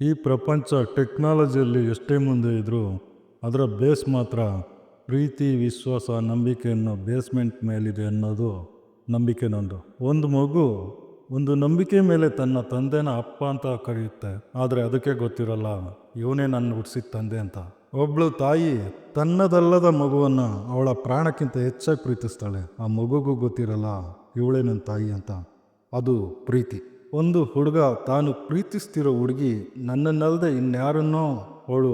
ಈ ಪ್ರಪಂಚ ಟೆಕ್ನಾಲಜಿಯಲ್ಲಿ ಎಷ್ಟೇ ಮುಂದೆ ಇದ್ದರೂ ಅದರ ಬೇಸ್ ಮಾತ್ರ ಪ್ರೀತಿ, ವಿಶ್ವಾಸ, ನಂಬಿಕೆ ಅನ್ನೋ ಬೇಸ್ಮೆಂಟ್ ಮೇಲಿದೆ ಅನ್ನೋದು ನಂಬಿಕೆ ನಂದು. ಒಂದು ಮಗು ಒಂದು ನಂಬಿಕೆ ಮೇಲೆ ತನ್ನ ತಂದೆನ ಅಪ್ಪ ಅಂತ ಕರೆಯುತ್ತೆ, ಆದರೆ ಅದಕ್ಕೆ ಗೊತ್ತಿರಲ್ಲ ಇವನೇ ನನ್ನ ಹುಟ್ಟಿಸಿದ ತಂದೆ ಅಂತ. ಒಬ್ಳು ತಾಯಿ ತನ್ನದಲ್ಲದ ಮಗುವನ್ನು ಅವಳ ಪ್ರಾಣಕ್ಕಿಂತ ಹೆಚ್ಚಾಗಿ ಪ್ರೀತಿಸ್ತಾಳೆ. ಆ ಮಗುಗೂ ಗೊತ್ತಿರಲ್ಲ ಇವಳೇ ನನ್ನ ತಾಯಿ ಅಂತ. ಅದು ಪ್ರೀತಿ. ಒಂದು ಹುಡುಗ ತಾನು ಪ್ರೀತಿಸ್ತಿರೋ ಹುಡುಗಿ ನನ್ನನ್ನಲ್ಲದೆ ಇನ್ಯಾರನ್ನೋ ಅವಳು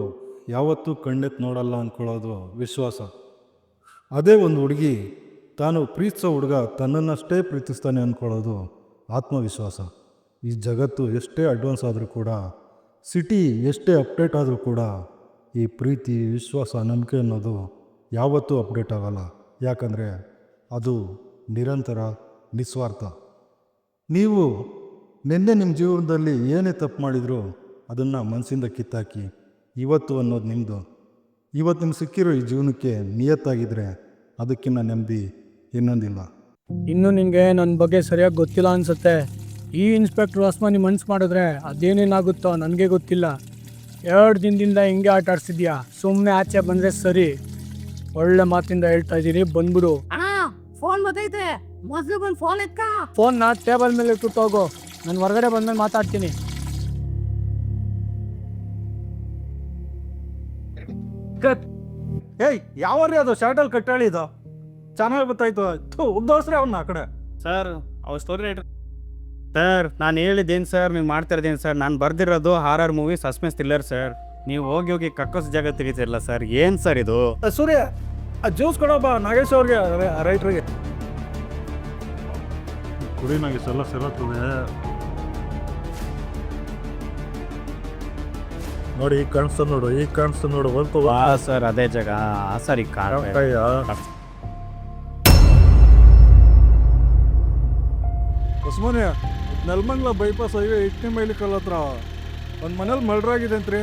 ಯಾವತ್ತೂ ಕಣ್ಣೆತ್ತು ನೋಡಲ್ಲ ಅಂದ್ಕೊಳ್ಳೋದು ವಿಶ್ವಾಸ. ಅದೇ ಒಂದು ಹುಡುಗಿ ತಾನು ಪ್ರೀತಿಸೋ ಹುಡುಗ ತನ್ನನ್ನಷ್ಟೇ ಪ್ರೀತಿಸ್ತಾನೆ ಅಂದ್ಕೊಳ್ಳೋದು ಆತ್ಮವಿಶ್ವಾಸ. ಈ ಜಗತ್ತು ಎಷ್ಟೇ ಅಡ್ವಾನ್ಸ್ ಆದರೂ ಕೂಡ, ಸಿಟಿ ಎಷ್ಟೇ ಅಪ್ಡೇಟ್ ಆದರೂ ಕೂಡ, ಈ ಪ್ರೀತಿ, ವಿಶ್ವಾಸ, ನಂಬಿಕೆ ಅನ್ನೋದು ಯಾವತ್ತೂ ಅಪ್ಡೇಟ್ ಆಗಲ್ಲ. ಯಾಕಂದರೆ ಅದು ನಿರಂತರ, ನಿಸ್ವಾರ್ಥ. ನೀವು ನಿನ್ನೆ ನಿಮ್ಮ ಜೀವನದಲ್ಲಿ ಏನೇ ತಪ್ಪು ಮಾಡಿದರೂ ಅದನ್ನು ಮನಸ್ಸಿಂದ ಕಿತ್ತಾಕಿ ಇವತ್ತು ಅನ್ನೋದು ನಿಮ್ಮದು. ಇವತ್ತು ನಿಮ್ಗೆ ಸಿಕ್ಕಿರೋ ಈ ಜೀವನಕ್ಕೆ ನಿಯತ್ತಾಗಿದ್ದರೆ ಅದಕ್ಕಿಂತ ನೆಮ್ಮದಿ ಇನ್ನೊಂದಿಲ್ಲ. ಇನ್ನು ನಿನಗೆ ನನ್ನ ಬಗ್ಗೆ ಸರಿಯಾಗಿ ಗೊತ್ತಿಲ್ಲ ಅನಿಸುತ್ತೆ. ಈ ಇನ್ಸ್ಪೆಕ್ಟ್ರ್ ಹೊಸ್ಮನಿ ಮನ್ಸು ಮಾಡಿದ್ರೆ ಅದೇನೇನಾಗುತ್ತೋ ನನಗೆ ಗೊತ್ತಿಲ್ಲ. 2 ದಿನದಿಂದ ಹಿಂಗೆ ಆಟ ಆಡ್ಸಿದ್ಯಾ. ಸುಮ್ಮನೆ ಆಚೆ ಬಂದರೆ ಸರಿ. ಒಳ್ಳೆ ಮಾತಿಂದ ಹೇಳ್ತಾ ಇದ್ದೀನಿ, ಬಂದ್ಬಿಡು. ಫೋನ್ ಬರ್ತೈತೆ, ಮೊದಲು ಬಂದು ಫೋನ್ ಎತ್ಕ. ಫೋನ್ನ ಟೇಬಲ್ ಮೇಲೆ ಇಟ್ಟು ಹೋಗು, ನಾನು ಹೊರಗಡೆ ಬಂದ್ಮೇಲೆ ಮಾತಾಡ್ತೀನಿ. ಏಯ್, ಯಾವ್ರಿ ಅದು ಶರ್ಟಲ್ಲಿ ಕಟ್ಟಾಳಿದು ಚೆನ್ನಾಗಿ ಗೊತ್ತಾಯ್ತು. ಉದ್ದೋಸ್ರೆ ಅವನ್ನ ಆ ಕಡೆ. ಸರ್ ಅವ್ರ ಸ್ಟೋರಿ ರೈಟರ್ ಸರ್. ನಾನು ಹೇಳಿದ್ದೇನು ಸರ್, ನೀವು ಮಾಡ್ತಾ ಇರೋದೇನು ಸರ್? ನಾನು ಬರ್ದಿರೋದು horror movie, suspense thriller sir. ನೀವು ಹೋಗಿ ಹೋಗಿ ಕಕ್ಕಸ್ ಜಾಗ ತೆಗಿತಿರಲ್ಲ ಸರ್, ಏನು ಸರ್ ಇದು? ಸೂರ್ಯ, ಜ್ಯೂಸ್ ಕೊಡೋಬ್ಬ ನಾಗೇಶ್ ಅವ್ರಿಗೆ, ರೈಟ್ರಿಗೆ. ಕುಡಿ ನಾಗೇಶ್, ಎಲ್ಲ ಸೇರತ್ತದೆ ನೋಡಿ. ಈಗ ಕಾಣಿಸ್ತ ನೋಡು, ಈಗ ಕಾಣಿಸ್ತ ನೋಡು. ಬಂತು ಸರ್ ಅದೇ ಜಾಗ. ಸರ್ ಈಗ ಹೊಸ್ಮನೆ ನೆಲಮಂಗ್ಲ ಬೈಪಾಸ್ ಹೈವೇ 8ನೇ ಮೈಲಿ ಕಲ್ ಹತ್ರ ಒಂದು ಮನೇಲಿ ಮರ್ಡರ್ ಆಗಿದೆ ಅಂತ್ರಿ.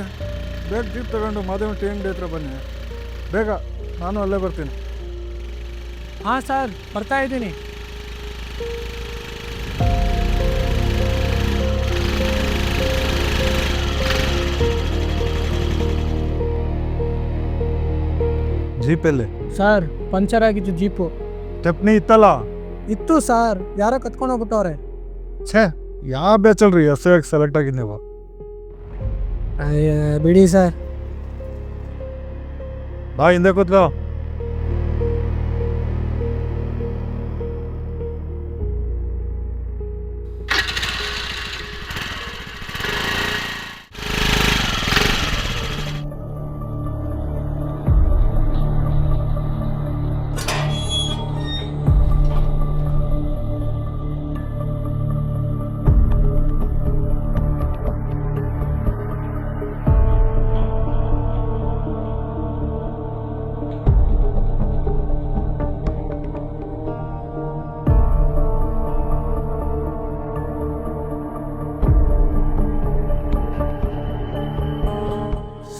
ಬೇಗ ಜೀಪ್ ತಗೊಂಡು ಮಾದೇವ ಟೀ ಅಂಗಡಿ ಹತ್ರ ಬನ್ನಿ ಬೇಗ. ನಾನು ಅಲ್ಲೇ ಬರ್ತೀನಿ. ಹಾಂ ಸರ್, ಬರ್ತಾ ಇದ್ದೀನಿ. ಜೀಪಲ್ಲಿ ಸರ್, ಪಂಚರ್ ಆಗಿದ್ದು ಜೀಪು. ಸ್ಟೆಪ್ನಿ ಇತ್ತಲ್ಲ? ಇತ್ತು ಸರ್, ಯಾರೋ ಕತ್ಕೊಂಡು ಹೋಗ್ಬಿಟ್ಟವ್ರೆ. ಛೇ, ಯಾವ ಬ್ಯಾಚಲ್ರಿ ಎಸ್ ಆಗಿ ಸೆಲೆಕ್ಟ್ ಆಗಿದ್ದು ನೀವು? ಬಿಡಿ ಸರ್. ಬಾ ಹಿಂದೆ ಕೂತ್ಕೋ.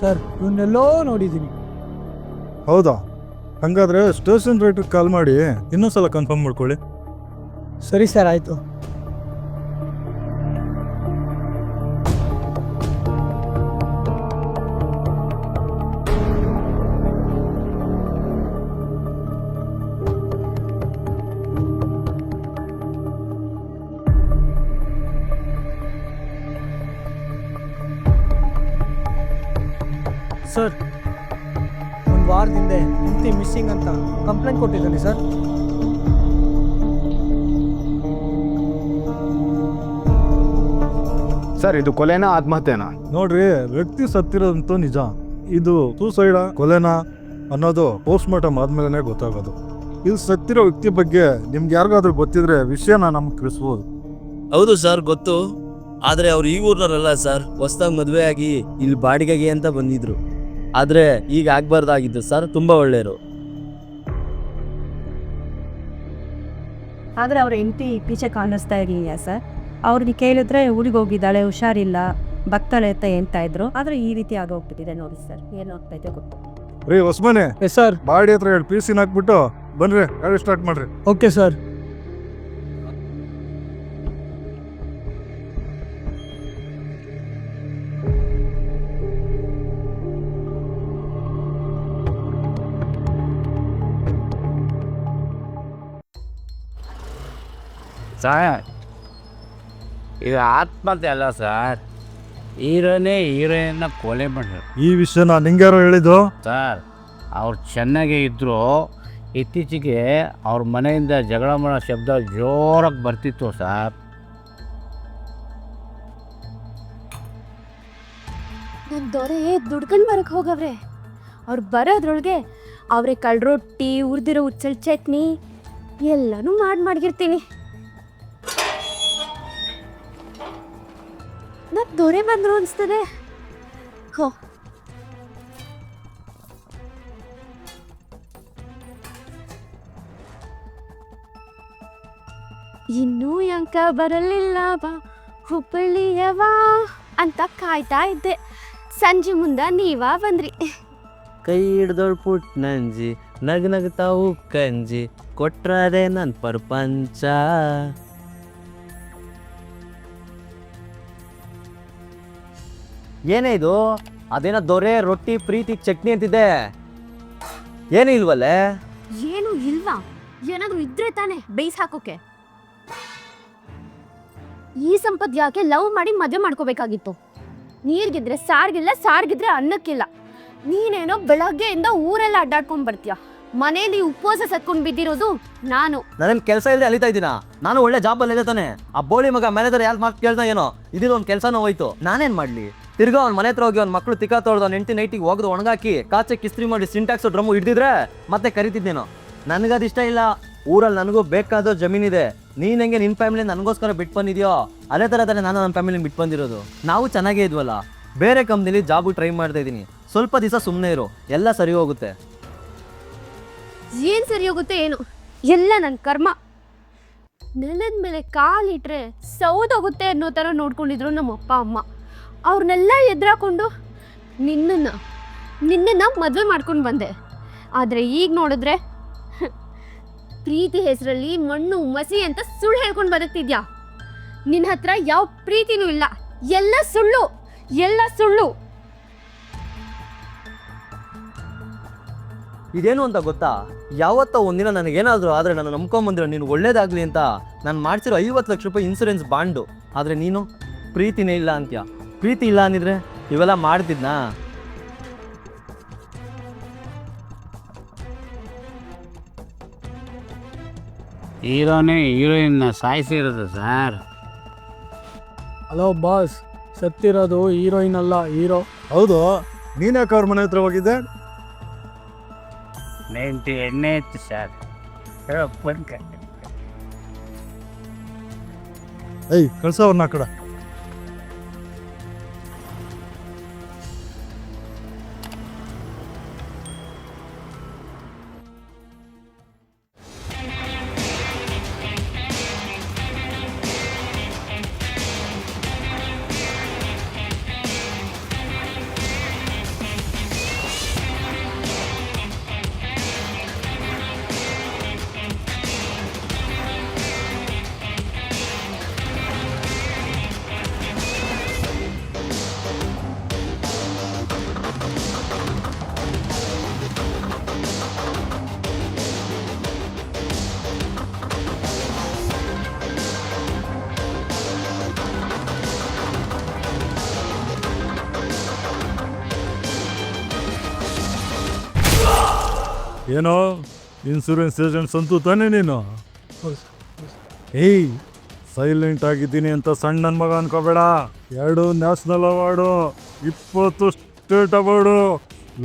ಸರ್, ಇವನ್ನೆಲ್ಲೋ ನೋಡಿದ್ದೀನಿ. ಹೌದಾ? ಹಾಗಾದ್ರೆ ಸ್ಟೇಷನ್ ರೈಟ್ರಿಗೆ ಕಾಲ್ ಮಾಡಿ ಇನ್ನೊಂದ್ಸಲ ಕನ್ಫರ್ಮ್ ಮಾಡ್ಕೊಳ್ಳಿ. ಸರಿ ಸರ್, ಆಯಿತು. ಸರ್, ಒಂದು ವಾರದಿಂದ ಹೆಂಡತಿ ಮಿಸ್ಸಿಂಗ್ ಅಂತ ಕಂಪ್ಲೇಂಟ್ ಕೊಟ್ಟಿದ್ದಾನೆ ಸರ್. ಸರ್ ಇದು ಕೊಲೆನಾ ಆತ್ಮಹತ್ಯೆನಾ? ನೋಡ್ರಿ, ವ್ಯಕ್ತಿ ಸತ್ತಿರೋದಂತೂ ನಿಜ. ಇದು ಸೂಸೈಡ, ಕೊಲೆನಾ ಅನ್ನೋದು ಪೋಸ್ಟ್ ಮಾರ್ಟಮ್ ಆದ್ಮೇಲೆ ಗೊತ್ತಾಗೋದು. ಇದು ಸತ್ತಿರೋ ವ್ಯಕ್ತಿ ಬಗ್ಗೆ ನಿಮ್ಗೆ ಯಾರಿಗಾದ್ರೂ ಗೊತ್ತಿದ್ರೆ ವಿಷಯನ ನಮ್ಗೆ ತಿಳಿಸ್ಬೋದು. ಹೌದು ಸರ್, ಗೊತ್ತು. ಆದರೆ ಅವ್ರು ಈ ಊರ್ನವರಲ್ಲ ಸರ್. ಹೊಸ್ದಾಗಿ ಮದುವೆ ಆಗಿ ಇಲ್ಲಿ ಬಾಡಿಗೆಗೆ ಅಂತ ಬಂದಿದ್ರು. ಆದರೆ ಈಗ ಆಗ್ಬಾರ್ದಾಗಿದ್ದು ಸರ್. ತುಂಬ ಒಳ್ಳೆಯರು. ಆದರೆ ಅವ್ರ ಹೆಂಡತಿ ಪೀಚೆ ಕಾಣಿಸ್ತಾ ಇರಲಿಲ್ಲ ಸರ್. ಅವ್ರಿಗೆ ಕೇಳಿದ್ರೆ ಊರಿಗೆ ಹೋಗಿದ್ದಾಳೆ, ಹುಷಾರಿಲ್ಲ, ಭಕ್ತಾಳೆ ಅಂತ ಹೇಳ್ತಾ ಇದ್ರು. ಆದರೆ ಈ ರೀತಿ ಆಗೋಗ್ಬಿಟ್ಟಿದೆ ನೋಡಿ ಸರ್. ಏನು ಆಗ್ತೈತೆ ಗೊತ್ತು. ರೀ ಹೊಸ್ಮನೆ, ಸರ್, ಬಾಡಿ ಹತ್ರ 2 ಪೀಸಿನ ಹಾಕ್ಬಿಟ್ಟು ಬನ್ರಿ, ಗಾಡಿ ಸ್ಟಾರ್ಟ್ ಮಾಡ್ರಿ. Okay sir. ಸರ್ ಇದು ಆತ್ಮಹತ್ಯೆ ಅಲ್ಲ ಸರ್, ಹೀರೋನೇ ಹೀರೋಯಿನ್ನ ಕೊಲೆ ಮಾಡ್ರು ಈ ವಿಷಯನ ನಿಂಗ್ಯಾರೋ ಹೇಳಿದ್ದು? ಸರ್. ಅವ್ರು ಚೆನ್ನಾಗೇ ಇದ್ದರು, ಇತ್ತೀಚೆಗೆ ಅವ್ರ ಮನೆಯಿಂದ ಜಗಳ ಮಾಡೋ ಶಬ್ದ ಜೋರಾಗಿ ಬರ್ತಿತ್ತು ಸರ್. ನನ್ನ ದೊರೆ ದುಡ್ಕೊಂಡು ಬರಕ್ಕೆ ಹೋಗವ್ರೆ. ಅವ್ರು ಬರೋದ್ರೊಳಗೆ ಅವರೇ ಕಳ್ರೊಟ್ಟಿ, ಹುರಿದಿರೋ ಉಚ್ಚಲ್ ಚಟ್ನಿ ಎಲ್ಲನೂ ಮಾಡಿರ್ತೀನಿ. ನನ್ನ ದೊರೆ ಬಂದರು ಅನಿಸ್ತದೆ. ಹೋ, ಇನ್ನೂ ಯಂಕ ಬರಲಿಲ್ಲ ಬಾ ಹುಬ್ಬಳ್ಳಿಯವ ಅಂತ ಕಾಯ್ತಾ ಇದ್ದೆ. ಸಂಜೆ ಮುಂದ ನೀವಾ ಬಂದ್ರಿ. ಕೈ ಹಿಡ್ದೋಳ್ ಪುಟ್ ನಂಜಿ, ನಗ್ನಗ್ತಾವು ಕಂಜಿ, ಕೊಟ್ರದೆ ನನ್ನ ಪ್ರಪಂಚ. ಏನೇ ಇದು? ಅದೇನೋ ದೊರೆ ರೊಟ್ಟಿ ಪ್ರೀತಿ ಚಟ್ನಿ ಅಂತಿದೆ, ಏನೂ ಇಲ್ವಲ್ಲೇ? ಏನು ಇಲ್ವಾ? ಏನಾದ್ರೂ ಇದ್ರೆ ತಾನೆ ಬೇಯಿಸ್ ಹಾಕೋಕೆ. ಈ ಸಂಪತ್ ಯಾಕೆ ಲವ್ ಮಾಡಿ ಮದುವೆ ಮಾಡ್ಕೋಬೇಕಾಗಿತ್ತು? ನೀರ್ಗಿದ್ರೆ ಸಾರ್ಗಿಲ್ಲ, ಸಾರ್ಗಿದ್ರೆ ಅನ್ನಕ್ಕಿಲ್ಲ. ನೀನೇನೋ ಬೆಳಗ್ಗೆಯಿಂದ ಊರೆಲ್ಲ ಅಡ್ಡಾಡ್ಕೊಂಡ್ ಬರ್ತೀಯ. ಮನೇಲಿ ಉಪವಾಸ ಸತ್ಕೊಂಡ್ ಬಿದ್ದಿರೋದು ನಾನು. ನಾನೇನು ಕೆಲಸ ಇಲ್ಲದೆ ಅಲಿತಾ ಇದ್ದೀನಾ? ನಾನು ಒಳ್ಳೆ ಜಾಬಲ್ಲಿ ಇದೆ ತಾನೆ. ಆ ಬೋಳಿ ಮಗ ಮ್ಯಾನೇಜರ್ ಯಾರು ಮಾತು ಕೇಳ್ದ ಏನೋ, ಇದಿಲ್ಲ ಒಂದು ಕೆಲಸನೂ ಹೋಯ್ತು. ನಾನೇನು ಮಾಡಲಿ? ತಿರ್ಗಾ ಅವ್ನ ಮನೆ ಹತ್ರ ಹೋಗಿ ಅವ್ನ ಮಕ್ಕಳು ತಿಕ್ಕ ತೊಳ್ದು ಅವ್ನ ಹೆಂಡತಿ ನೈಟಿಗೆ ಹೋಗ್ದು ಒಣಗಾಕಿ ಕಾಚಕ್ಕೆ ಇಸ್ತ್ರಿ ಮಾಡಿ ಸಿಂಟ್ಯಾಕ್ಸು ಡ್ರಮ್ಮು ಹಿಡ್ದಿದ್ರೆ ಮತ್ತೆ ಕರಿತಿದ್ದೇನೋ. ನನಗದು ಇಷ್ಟ ಇಲ್ಲ. ಊರಲ್ಲಿ ನನಗೂ ಬೇಕಾದೋ ಜಮೀನಿದೆ. ನೀನು ಹೆಂಗೆ ನಿನ್ನ ಫ್ಯಾಮಿಲಿ ನನಗೋಸ್ಕರ ಬಿಟ್ಟು ಬಂದಿದ್ಯೋ ಅದೇ ಥರ ತಾನೇ ನಾನು ನನ್ನ ಫ್ಯಾಮಿಲಿನ ಬಿಟ್ಟು ಬಂದಿರೋದು. ನಾವು ಚೆನ್ನಾಗೇ ಇದ್ವಲ್ಲ. ಬೇರೆ ಕಂಪ್ನಿಲಿ ಜಾಬು ಟ್ರೈ ಮಾಡ್ತಾ ಇದ್ದೀನಿ. ಸ್ವಲ್ಪ ದಿವಸ ಸುಮ್ಮನೆ ಇರು, ಎಲ್ಲ ಸರಿ ಹೋಗುತ್ತೆ. ಏನ್ ಸರಿ ಹೋಗುತ್ತೆ ಏನು? ಎಲ್ಲ ನನ್ನ ಕರ್ಮ. ನೆಲದ ಮೇಲೆ ಕಾಲಿಟ್ರೆ ಸೌದೋಗುತ್ತೆ ಅನ್ನೋ ಥರ ನೋಡ್ಕೊಂಡಿದ್ರು ನಮ್ಮ ಅಪ್ಪ ಅಮ್ಮ. ಅವ್ರನ್ನೆಲ್ಲ ಎದುರಾಕೊಂಡು ನಿನ್ನನ್ನು ಮದುವೆ ಮಾಡ್ಕೊಂಡು ಬಂದೆ. ಆದರೆ ಈಗ ನೋಡಿದ್ರೆ ಪ್ರೀತಿ ಹೆಸರಲ್ಲಿ ಮಣ್ಣು ಮಸಿ ಅಂತ ಸುಳ್ಳು ಹೇಳ್ಕೊಂಡು ಬದುಕ್ತಿದ್ಯಾ. ನಿನ್ನ ಹತ್ರ ಯಾವ ಪ್ರೀತಿನೂ ಇಲ್ಲ. ಎಲ್ಲ ಸುಳ್ಳು, ಎಲ್ಲ ಸುಳ್ಳು. ಇದೇನು ಅಂತ ಗೊತ್ತಾ? ಯಾವತ್ತೋ ಒಂದಿನ ನನಗೇನಾದರೂ ಆದರೆ ನಾನು ನಂಬ್ಕೊಂಬಂದಿರೋ ನೀನು ಒಳ್ಳೇದಾಗಲಿ ಅಂತ ನಾನು ಮಾಡಿಸಿರೋ 50 ಲಕ್ಷ ರೂಪಾಯಿ ಇನ್ಸೂರೆನ್ಸ್ ಬಾಂಡು. ಆದರೆ ನೀನು ಪ್ರೀತಿನೇ ಇಲ್ಲ ಅಂತ್ಯ. ಪ್ರೀತಿ ಇಲ್ಲ ಅಂದಿದ್ರೆ ಇವೆಲ್ಲ ಮಾಡ್ತಿದ್ನಾ? ಹೀರೋನೇ ಹೀರೋಯಿನ್ನ ಸಾಯಿಸಿರೋದು ಸರ್. ಹಲೋ ಬಾಸ್, ಸತ್ತಿರೋದು ಹೀರೋಯಿನ್ ಅಲ್ಲ, ಹೀರೋ. ಹೌದು, ನೀನ್ಯಾಕೆ ಅವ್ರ ಮನೆ ಹತ್ರ ಹೋಗಿದ್ದೆ? ಎಣ್ಣೆ ಇತ್ತು ಸರ್. ಏಯ್, ಕಳ್ಸವ್ರನ್ನ ಆ ಕಡೆ. ಏನೋ ಇನ್ಸೂರೆನ್ಸ್ ಏಜೆಂಟ್ಸ್ ಅಂತೂ ತಾನೇ ನೀನು? ಏಯ್, ಸೈಲೆಂಟ್ ಆಗಿದ್ದೀನಿ ಅಂತ ಸಣ್ಣ ನನ್ನ ಮಗ ಅನ್ಕೋಬೇಡ. 2 ನ್ಯಾಷನಲ್ ಅವಾರ್ಡು, 20 ಸ್ಟೇಟ್ ಅವಾರ್ಡು,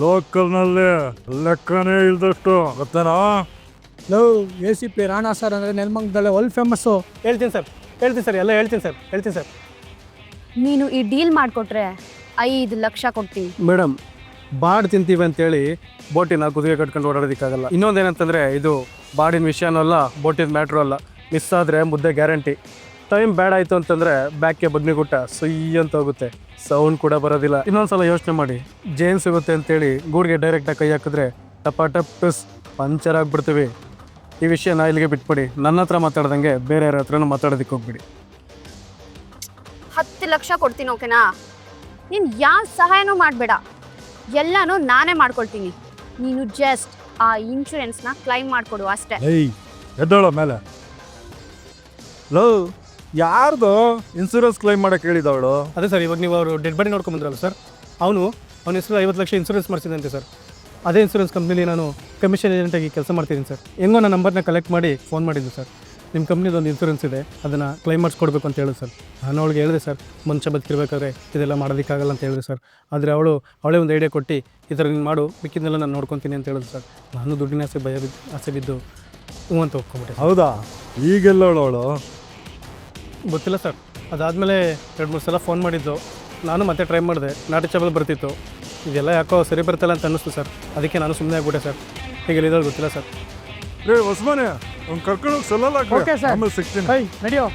ಲೋಕಲ್ನಲ್ಲಿ ಲೆಕ್ಕನೇ ಇಲ್ದಷ್ಟು, ಗೊತ್ತೇನೋ? ಲವ್ ACP ರಾಣಾ ಸರ್ ಅಂದರೆ ನೆಲಮಂಗಲದಲ್ಲೇ ಒಲ್ ಫೇಮಸ್ಸು. ಹೇಳ್ತೀನಿ ಸರ್, ಎಲ್ಲ ಹೇಳ್ತೀನಿ ಸರ್. ನೀನು ಈ ಡೀಲ್ ಮಾಡಿಕೊಟ್ರೆ 5 ಲಕ್ಷ ಕೊಡ್ತೀನಿ. ಮೇಡಮ್, ಬಾಡ್ ತಿಂತೀವಿ ಅಂತೇಳಿ ಬೋಟಿನ ಕುದುರೆ ಕಟ್ಕೊಂಡು ಓಡಾಡೋದಕ್ಕಾಗಲ್ಲ. ಇನ್ನೊಂದೇನಂತಂದರೆ ಇದು ಬಾಡಿನ ವಿಷಯನೂ ಅಲ್ಲ, ಬೋಟಿನ ಮ್ಯಾಟ್ರು ಅಲ್ಲ. ಮಿಸ್ ಆದರೆ ಮುದ್ದೆ ಗ್ಯಾರಂಟಿ. ಟೈಮ್ ಬ್ಯಾಡ್ ಆಯಿತು ಅಂತಂದರೆ ಬ್ಯಾಕ್ಗೆ ಬಗ್ನಿಗುಟ್ಟ ಸುಯ್ಯ ಅಂತ ಹೋಗುತ್ತೆ, ಸೌಂಡ್ ಕೂಡ ಬರೋದಿಲ್ಲ. ಇನ್ನೊಂದ್ಸಲ ಯೋಚನೆ ಮಾಡಿ, ಜೇನ್ ಸಿಗುತ್ತೆ ಅಂತೇಳಿ ಗೂಡಿಗೆ ಡೈರೆಕ್ಟಾಗಿ ಕೈ ಹಾಕಿದ್ರೆ ಟಪ್ ಪಂಚರ್ ಆಗಿಬಿಡ್ತೀವಿ. ಈ ವಿಷಯನ ಇಲ್ಲಿಗೆ ಬಿಟ್ಬಿಡಿ. ನನ್ನ ಹತ್ರ ಮಾತಾಡ್ದಂಗೆ ಬೇರೆ ಯಾರ ಹತ್ರನೂ ಮಾತಾಡೋದಕ್ಕೆ ಹೋಗ್ಬಿಡಿ. 10 ಲಕ್ಷ ಕೊಡ್ತೀನಿ, ಓಕೆನಾ? ನೀನು ಯಾವ ಸಹಾಯನೂ ಮಾಡಬೇಡ, ಎಲ್ಲನೂ ನಾನೇ ಮಾಡ್ಕೊಳ್ತೀನಿ. ನೀನು ಜಸ್ಟ್ ಆ ಇನ್ಶೂರೆನ್ಸ್ನ ಕ್ಲೈಮ್ ಮಾಡಿಕೊಡು ಅಷ್ಟೇ. ಏಯ್, ಎದ್ದೋಳ ಮೇಲೆ. ಲೋ ಯಾರ್ದು ಇನ್ಸೂರೆನ್ಸ್ ಕ್ಲೈಮ್ ಮಾಡಕ್ಕೆ ಹೇಳಿದವಳು? ಅದೇ ಸರ್, ಇವಾಗ ನೀವು ಅವರು ಡೆಡ್ ಬಾಡಿ ನೋಡ್ಕೊಂಬಂದ್ರಲ್ಲ ಸರ್, ಅವನ ಹೆಸರು 50 ಲಕ್ಷ ಇನ್ಸೂರೆನ್ಸ್ ಮಾಡಿಸಿದಂತೆ ಸರ್. ಅದೇ ಇನ್ಸೂರೆನ್ಸ್ ಕಂಪ್ನಿಲಿ ನಾನು ಕಮಿಷನ್ ಏಜೆಂಟಾಗಿ ಕೆಲಸ ಮಾಡ್ತಿದ್ದೀನಿ ಸರ್. ಹೆಂಗೋ ನನ್ನ ನಂಬರ್ನ ಕಲೆಕ್ಟ್ ಮಾಡಿ ಫೋನ್ ಮಾಡಿದ್ದು ಸರ್. ನಿಮ್ಮ ಕಂಪ್ನಿದೊಂದು ಇನ್ಸೂರೆನ್ಸ್ ಇದೆ, ಅದನ್ನು ಕ್ಲೈಮ್ ಮಾಡಿಸ್ಕೊಡ್ಬೇಕು ಅಂತ ಹೇಳಿದ್ರು ಸರ್. ನಾನು ಅವಳಿಗೆ ಹೇಳಿದೆ ಸರ್, ಮನುಷ್ಯ ಬದುಕಿರ್ಬೇಕಾದ್ರೆ ಇದೆಲ್ಲ ಮಾಡೋದಕ್ಕಾಗಲ್ಲ ಅಂತ ಹೇಳಿದೆ ಸರ್. ಆದರೆ ಅವಳೇ ಒಂದು ಐಡಿಯಾ ಕೊಟ್ಟು ಈ ಥರ ನೀನು ಮಾಡು, ಮಿಕ್ಕಿದ್ದೆಲ್ಲ ನಾನು ನೋಡ್ಕೊತೀನಿ ಅಂತ ಹೇಳಿದ್ರು ಸರ್. ನಾನು ದುಡ್ಡಿನ ಆಸೆ ಬಿದ್ದು ಹ್ಞೂ ಅಂತ ಒಪ್ಕೊಂಬಿಟ್ಟೆ. ಹೌದಾ? ಈಗೆಲ್ಲವಳು? ಗೊತ್ತಿಲ್ಲ ಸರ್. ಅದಾದಮೇಲೆ 2-3 ಸಲ ಫೋನ್ ಮಾಡಿದ್ದು, ನಾನು ಮತ್ತೆ ಟ್ರೈ ಮಾಡಿದೆ, ನಾಟ್ ರೀಚಬಲ್ ಬರ್ತಿತ್ತು. ಇದೆಲ್ಲ ಯಾಕೋ ಸರಿ ಬರ್ತಲ್ಲ ಅಂತ ಅನ್ನಿಸ್ತು ಸರ್. ಅದಕ್ಕೆ ನಾನು ಸುಮ್ಮನೆ ಆಗ್ಬಿಟ್ಟೆ ಸರ್. ಹೀಗೆ ಹೇಳಿದ್ರೆ ಗೊತ್ತಿಲ್ಲ ಸರ್. ರೇ ಹೊಸ್ಮನೆ, ಅವ್ನು ಕರ್ಕೊಂಡೋಗಿ ಸಲ್ಲಲ್ಲ. ಓಕೆ ಸರ್, ಆಮೇಲೆ ಸಿಗ್ತೀನಿ. ಹೈ ನಡಿಯೋ.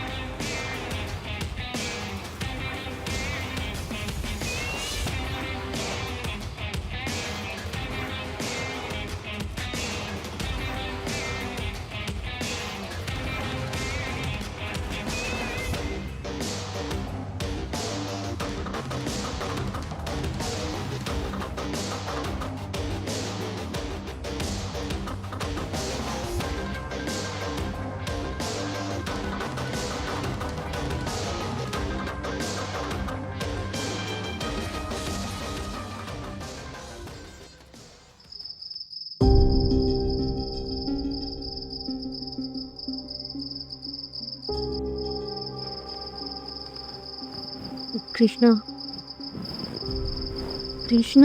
ಕೃಷ್ಣ, ಕೃಷ್ಣ,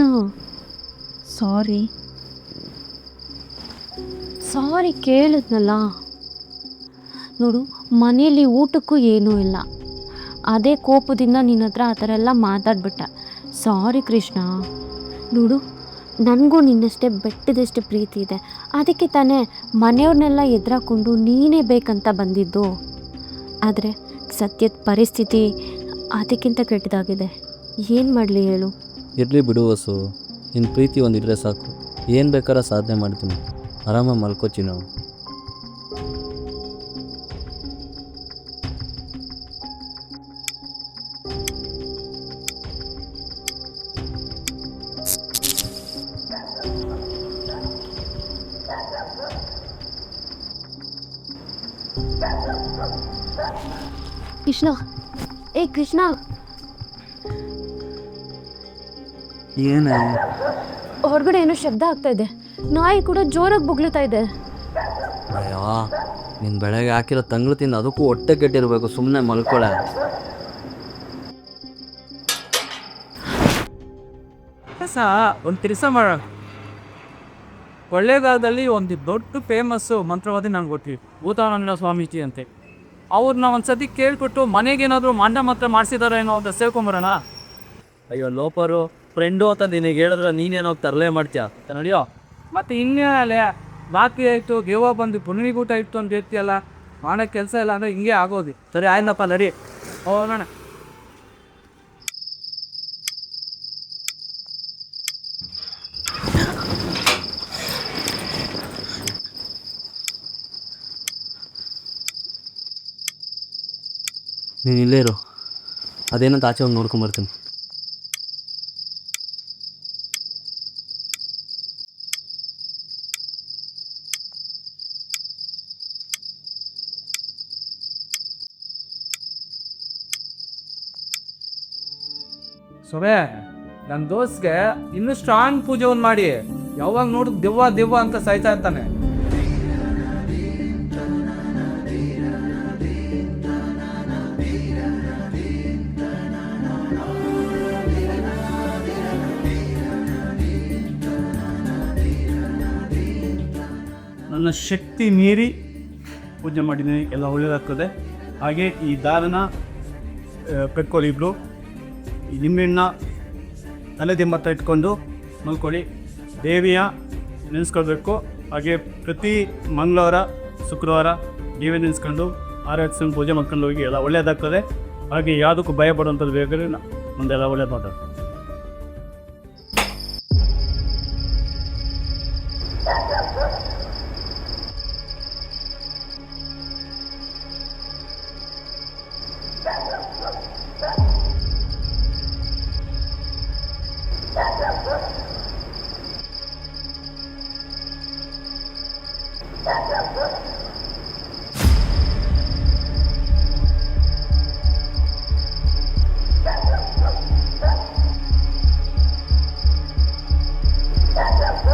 ಸಾರಿ ಕೇಳಿದ್ನಲ್ಲ. ನೋಡು, ಮನೇಲಿ ಊಟಕ್ಕೂ ಏನೂ ಇಲ್ಲ. ಅದೇ ಕೋಪದಿಂದ ನಿನ್ನ ಹತ್ರ ಆ ಥರ ಎಲ್ಲ ಮಾತಾಡ್ಬಿಟ್ಟೆ. ಸಾರಿ ಕೃಷ್ಣ. ನೋಡು, ನನಗೂ ನಿನ್ನಷ್ಟೇ ಬೆಟ್ಟದಷ್ಟು ಪ್ರೀತಿ ಇದೆ. ಅದಕ್ಕೆ ತಾನೇ ಮನೆಯವ್ರನ್ನೆಲ್ಲ ಎದುರಾಕೊಂಡು ನೀನೇ ಬೇಕಂತ ಬಂದಿದ್ದು. ಆದರೆ ಸದ್ಯದ ಪರಿಸ್ಥಿತಿ ಅದಕ್ಕಿಂತ ಕೆಟ್ಟದಾಗಿದೆ. ಏನು ಮಾಡಲಿ ಹೇಳು? ಇರಲಿ ಬಿಡು ವಸು, ನಿನ್ನ ಪ್ರೀತಿ ಒಂದಿದ್ರೆ ಸಾಕು, ಏನು ಬೇಕಾದ್ರೆ ಸಾಧನೆ ಮಾಡ್ತೀನಿ. ಆರಾಮಾಗಿ ಮಲ್ಕೋಚಿ ನಾವು. ಕೃಷ್ಣ, ಕೃಷ್ಣ, ಏನೇ ಹೊರಗಡೆ ಏನೋ ಶಬ್ದ ಆಗ್ತಾ ಇದೆ. ನಾಯಿ ಕೂಡ ಜೋರಾಗಿ ಬೊಗ್ಳುತ್ತಾ ಇದೆ. ಅಯ್ಯೋ, ನೀನು ಬೆಳಗ್ಗೆ ಹಾಕಿರೋ ತಂಗ್ಳು ತಿಂದು ಅದಕ್ಕೂ ಹೊಟ್ಟೆ ಕೆಟ್ಟಿರಬೇಕು. ಸುಮ್ಮನೆ ಮಲ್ಕೊಳೆ. ಒಂದು ಕೆಲಸ ಮಾಡೋಣ. ಕೊಳ್ಳೇಗಾಲದಲ್ಲಿ ಒಂದು ದೊಡ್ಡ ಫೇಮಸ್ಸು ಮಂತ್ರವಾದಿ ನಂಗೆ ಗೊತ್ತಿವಿ, ಭೂತಾನಂದ ಸ್ವಾಮೀಜಿ ಅಂತೆ. ಅವ್ರನ್ನ ಒಂದು ಸತಿ ಕೇಳ್ಬಿಟ್ಟು ಮನೆಗೇನಾದರೂ ಮಂಡ ಮಾತ್ರ ಮಾಡಿಸಿದಾರೆ ಏನೋ ಅಂತ ಸೇರ್ಕೊಂಬರೋಣ. ಅಯ್ಯೋ ಲೋಪರು, ಫ್ರೆಂಡು ಅಂತ ನಿನಗೆ ಹೇಳಿದ್ರೆ ನೀನೇನೋಗಿ ತರಲೇ ಮಾಡ್ತೀಯ. ನಡಿಯೋ. ಮತ್ತು ಇನ್ನೇನಲ್ಲೇ ಬಾಕಿ ಆಯಿತು, ಗೆವ್ವ ಬಂದು ಪುಣ್ಯಗೂಟ ಇತ್ತು ಅಂತ ಹೇಳ್ತೀಯಲ್ಲ, ಮಾಡೋ ಕೆಲಸ ಇಲ್ಲ ಅಂದರೆ ಹಿಂಗೆ ಆಗೋದು. ಸರಿ ಆಯ್ನಪ್ಪ, ನಡಿ ಹೋಗೋಣ. ನೀನು ಇಲ್ಲೇ ಇರು, ಅದೇನಂತ ಆಚೆ ಹೋಗಿ ನೋಡ್ಕೊಂಬರ್ತೀನಿ. ಸೊರೆ, ನನ್ನ ದೋಸ್ತ್ಗೆ ಇನ್ನೂ ಸ್ಟ್ರಾಂಗ್ ಪೂಜೆ ಒಂದು ಮಾಡಿ, ಯಾವಾಗ ನೋಡಿದ್ ದೆವ್ವ ದೆವ್ವ ಅಂತ ಸಾಯ್ತಾ ಇರ್ತಾನೆ. ನನ್ನ ಶಕ್ತಿ ಮೀರಿ ಪೂಜೆ ಮಾಡಿದ್ದೀನಿ, ಎಲ್ಲ ಒಳ್ಳೆಯದಾಗ್ತದೆ. ಹಾಗೆ ಈ ದಾರನ ಕಟ್ಕೊಳ್ಳಿ ಇಬ್ಬರು. ಈ ನಿಂಬೆಹಣ್ಣ ತಲೆ ದಿಂಬತ್ತ ಇಟ್ಕೊಂಡು ಮಲ್ಕೊಳ್ಳಿ. ದೇವಿಯ ನೆನೆಸ್ಕೊಳ್ಬೇಕು. ಹಾಗೆ ಪ್ರತಿ ಮಂಗಳವಾರ ಶುಕ್ರವಾರ ದೇವಿ ನೆನೆಸ್ಕೊಂಡು ಆರಾಧಿಸ್ಕೊಂಡು ಪೂಜೆ ಮಾಡ್ಕೊಂಡು ಹೋಗಿ, ಎಲ್ಲ ಒಳ್ಳೆಯದಾಗ್ತದೆ. ಹಾಗೆ ಯಾವುದಕ್ಕೂ ಭಯ ಪಡುವಂಥದ್ದು ಬೇಕಾದ್ರೆ ಮುಂದೆಲ್ಲ ಒಳ್ಳೇದು ಮಾತಾಡ್ತಾರೆ.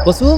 ಬಸ್ಸು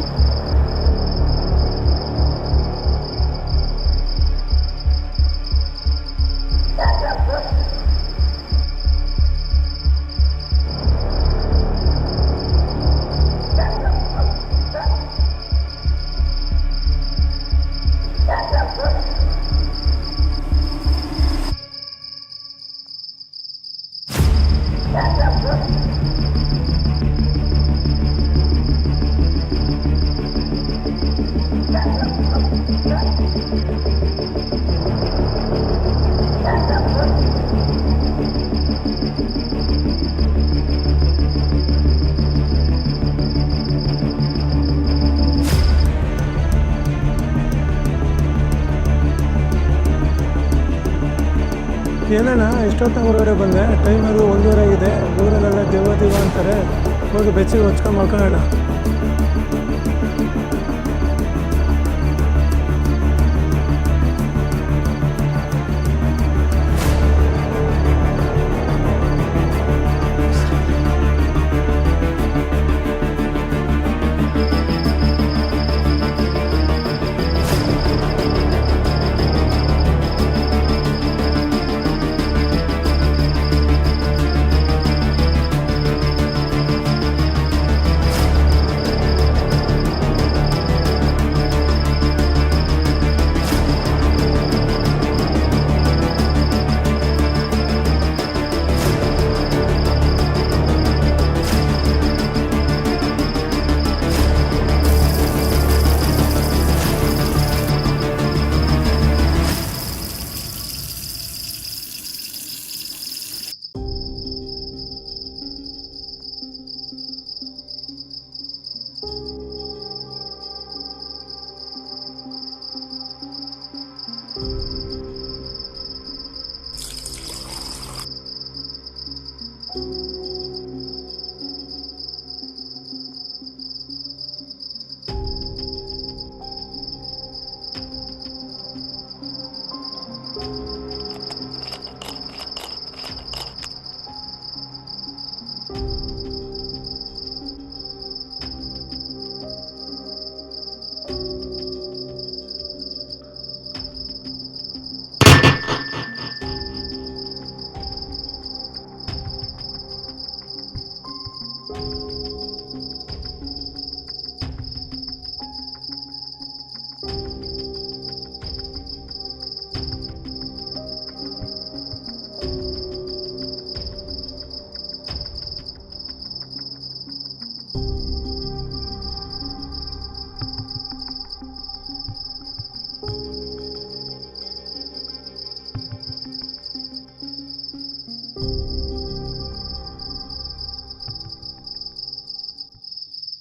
ಏನಣ್ಣ ಎಷ್ಟೊತ್ತ ಹೊರಗಡೆ ಬಂದೆ, ಟೈಮ್ ಅದು 1:30 ಆಗಿದೆ. ಊರಲ್ಲೆಲ್ಲ ದೇವ ಅಂತಾರೆ. ಹೋಗಿ ಬೆಚ್ಚಿಗೆ ಹೊಚ್ಕೊಂಡು ಮಲ್ಕೊಳ್ಳೋಣ.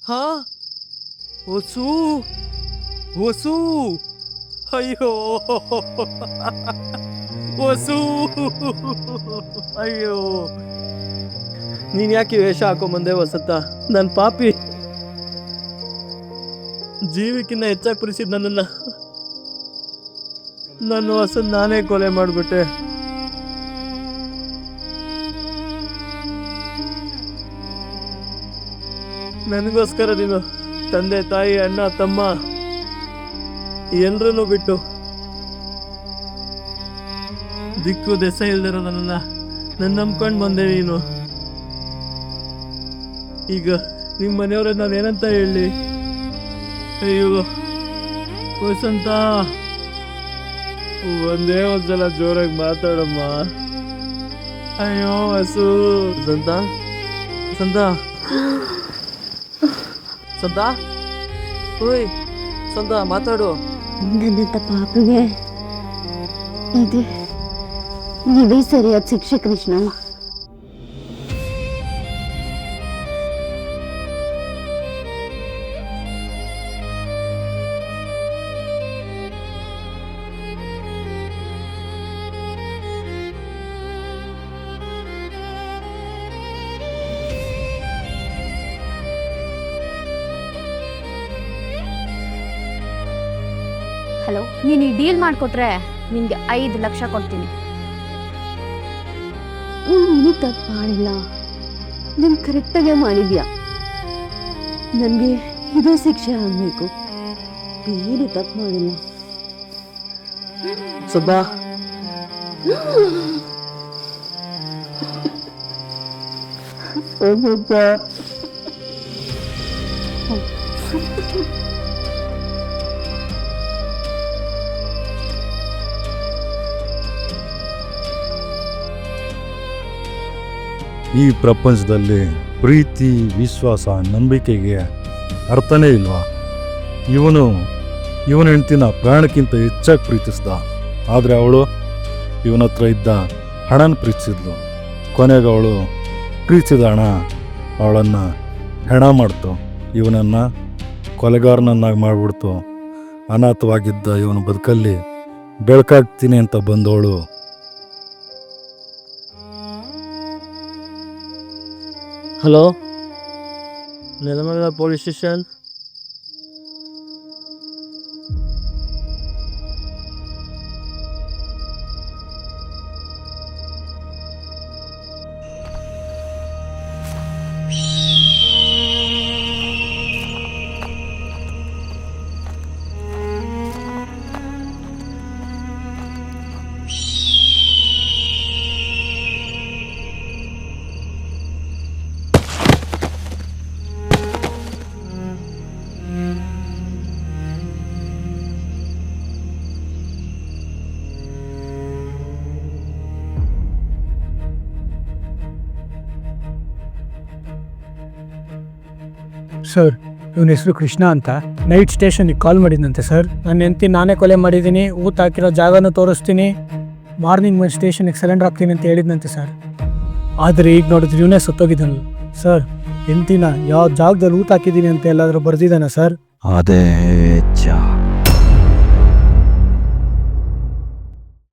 ಹಾ ಹೊಸು ಹೊಸು ಅಯ್ಯೋ ಹೊಸು ಅಯ್ಯೋ ನೀನ್ ಯಾಕೆ ವೇಷ ಹಾಕೊಂಬಂದೆ ವಸಂತ? ನನ್ನ ಪಾಪಿ ಜೀವಕ್ಕಿಂತ ಹೆಚ್ಚಾಗಿ ಪ್ರೀತಿಸಿದ್ ನನ್ನನ್ನ ನನ್ನ ವಸಂತ ನಾನೇ ಕೊಲೆ ಮಾಡಿಬಿಟ್ಟೆ. ನನಗೋಸ್ಕರ ನೀನು ತಂದೆ ತಾಯಿ ಅಣ್ಣ ತಮ್ಮ ಎಲ್ರನ್ನೂ ಬಿಟ್ಟು ದಿಕ್ಕು ದೆಸ ಇಲ್ದಿರೋ ನನ್ನ ನಂಬ್ಕೊಂಡು ಬಂದೆ ನೀನು. ಈಗ ನಿಮ್ಮ ಮನೆಯವ್ರ ನಾನು ಏನಂತ ಹೇಳಿ? ಅಯ್ಯೋ ವಸಂತ, ಒಂದೇ ಒಂದ್ಸಲ ಜೋರಾಗಿ ಮಾತಾಡಮ್ಮ. ಅಯ್ಯೋ ವಸು. ವಸಂತ ವಸಂತ ಸಂತ, ಓಯ್ ಸಂತ ಮಾತಾಡು. ನನ್ನ ಪಾಪಿಗೆ ನೀವೇ ಸರಿಯಾದ ಶಿಕ್ಷೆ ಕೃಷ್ಣ. ಹಲೋ, ನೀನು ಈ ಡೀಲ್ ಮಾಡಿಕೊಟ್ರೆ ನಿನಗೆ 5 ಲಕ್ಷ ಕೊಡ್ತೀನಿ. ನೀನು ತಪ್ಪು ಮಾಡಿಲ್ಲ, ನೀನು ಕರೆಕ್ಟಾಗೆ ಮಾಡಿದ್ಯಾ. ನನಗೆ ಇದೇ ಶಿಕ್ಷೆ ಆಗಬೇಕು. ಏನು ತಪ್ಪು ಮಾಡಿಲ್ಲ. ಸುಬ್ಬಾ ಈ ಪ್ರಪಂಚದಲ್ಲಿ ಪ್ರೀತಿ, ವಿಶ್ವಾಸ, ನಂಬಿಕೆಗೆ ಅರ್ಥನೇ ಇಲ್ವಾ? ಇವನು ಹೆಂಡ್ತಿನ ಪ್ರಾಣಕ್ಕಿಂತ ಹೆಚ್ಚಾಗಿ ಪ್ರೀತಿಸ್ದ. ಆದರೆ ಅವಳು ಇವನ ಹತ್ರ ಇದ್ದ ಹಣನ ಪ್ರೀತಿಸಿದ್ಲು. ಕೊನೆಗೆ ಅವಳು ಪ್ರೀತಿಸಿದ ಹಣ ಅವಳನ್ನು ಹೆಣ ಮಾಡ್ತು. ಇವನನ್ನು ಕೊಲೆಗಾರನನ್ನಾಗಿ ಮಾಡಿಬಿಡ್ತು. ಅನಾಥವಾಗಿದ್ದ ಇವನ ಬದುಕಲ್ಲಿ ಬೆಳಕಾಗ್ತೀನಿ ಅಂತ ಬಂದವಳು hello, Nelamangala police station. Sir, ಇವನ ಹೆಸರು ಕೃಷ್ಣ ಅಂತ. ನೈಟ್ ಸ್ಟೇಷನ್ಗೆ ಕಾಲ್ ಮಾಡಿದ್ದಂತೆ ಸರ್. ನನ್ನ ಹೆಂಡತಿ ನಾನೇ ಕೊಲೆ ಮಾಡಿದ್ದೀನಿ, ಊತ ಹಾಕಿರೋ ಜಾಗನೂ ತೋರಿಸ್ತೀನಿ, ಮಾರ್ನಿಂಗ್ ಮೇಲೆ ಸ್ಟೇಷನ್ಗೆ ಸರೆಂಡರ್ ಆಗ್ತೀನಿ ಅಂತ ಹೇಳಿದ್ನಂತೆ ಸರ್. ಆದರೆ ಈಗ ನೋಡಿದ್ರೆ ಇವನೇ ಸತ್ತೋಗಿದ್ದಾನಲ್ಲ ಸರ್. ಹೆಂಡತಿನ ಯಾವ ಜಾಗದಲ್ಲಿ ಊತ ಹಾಕಿದ್ದೀನಿ ಅಂತ ಎಲ್ಲಾದರೂ ಬರ್ದಿದ್ದಾನೆ ಸರ್? ಅದೇ